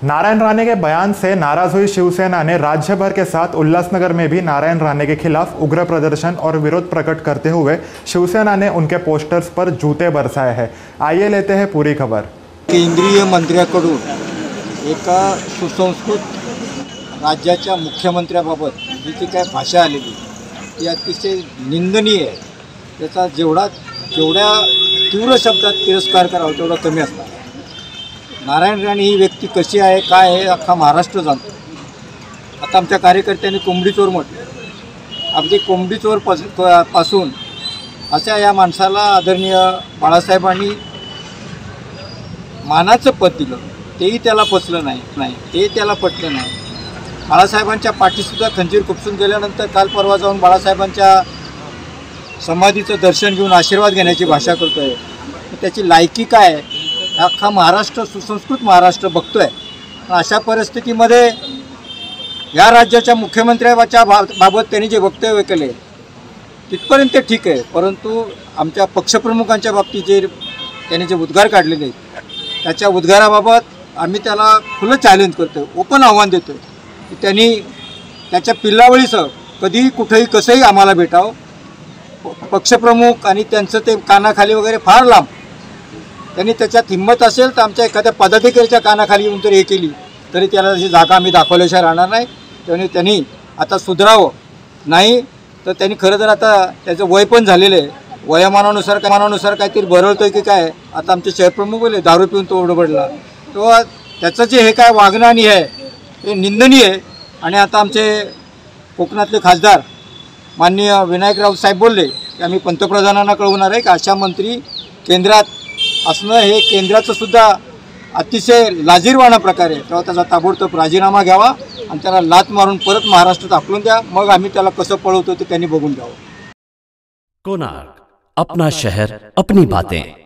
नारायण राणे के बयान से नाराज हुई शिवसेना ने राज्य भर के साथ उल्लासनगर में भी नारायण राणे के खिलाफ उग्र प्रदर्शन और विरोध प्रकट करते हुए शिवसेना ने उनके पोस्टर्स पर जूते बरसाए हैं। आइए लेते हैं पूरी खबर। केंद्रीय मंत्र्याकडून एका सुसंस्कृत राज्याच्या मुख्यमंत्र्याबाबत जी ती काय भाषा आलेली ती अतिशय निंदनीय आहे। त्याचा जेवढ्या तीव्र शब्दात तिरस्कार करावा तेवढा कमी असणार। नारायण राणे ही व्यक्ती कशी आहे काय आहे अख्खा महाराष्ट्र जाणतो। आता आमच्या कार्यकर्त्यांनी कोंबडी चोर म्हटलं। अगदी कोंबडी चोर पासून अशा या माणसाला आदरणीय बाळासाहेबांनी मानाचं पद दिलं, तेही त्याला पचलं नाही ते त्याला पटलं नाही। बाळासाहेबांच्या पाठीसुद्धा खंजीर खुपसून गेल्यानंतर काल परवा जाऊन बाळासाहेबांच्या समाधीचं दर्शन घेऊन आशीर्वाद घेण्याची भाषा करतोय। त्याची लायकी काय आहे अख्खा महाराष्ट्र, सुसंस्कृत महाराष्ट्र बघतोय। अशा परिस्थितीमध्ये या राज्याच्या मुख्यमंत्र्याच्या बाबत त्यांनी जे वक्तव्य केले तिथपर्यंत ठीक आहे, परंतु आमच्या पक्षप्रमुखांच्या बाबतीत जे त्यांनी जे उद्गार काढलेले आहेत त्याच्या उद्गाराबाबत आम्ही त्याला खुलं चॅलेंज करतो, ओपन आव्हान देतो की त्यांनी त्याच्या पिल्लावळीसह कधीही कुठेही कसंही आम्हाला भेटावं। पक्षप्रमुख आणि त्यांचं ते कानाखाली वगैरे फार लांब, त्यांनी त्याच्यात हिंमत असेल तर आमच्या एखाद्या पदाधिकाऱ्याच्या कानाखाली येऊन तरी हे केली तरी त्याला अशी जागा आम्ही दाखवल्याशिवाय राहणार नाही। त्यांनी आता सुधारावं, नाही तर त्यांनी खरं तर आता त्याचं वय पण झालेलं आहे, वयामानानुसार काहीतरी बरळतोय की काय। आता आमचे शहरप्रमुख बोलले दारू पिऊन तो उडबडला, तो त्याचं जे हे काय वागणं आणि आहे हे निंदनीय आहे। आणि आता आमचे कोकणातले खासदार माननीय विनायकराव साहेब बोलले की आम्ही पंतप्रधानांना कळवणार आहे की अशा मंत्री केंद्रात असणं हे केंद्राचं सुद्धा अतिशय लाजिरवाणा प्रकार आहे। तेव्हा त्याचा ताबडतोब राजीनामा घ्यावा आणि त्याला लात मारून परत महाराष्ट्रात हाकलून द्या, मग आम्ही त्याला कसं पळवतो ते त्यांनी बघून घ्यावं। कोणार्क, अपना शहर अपनी बातें।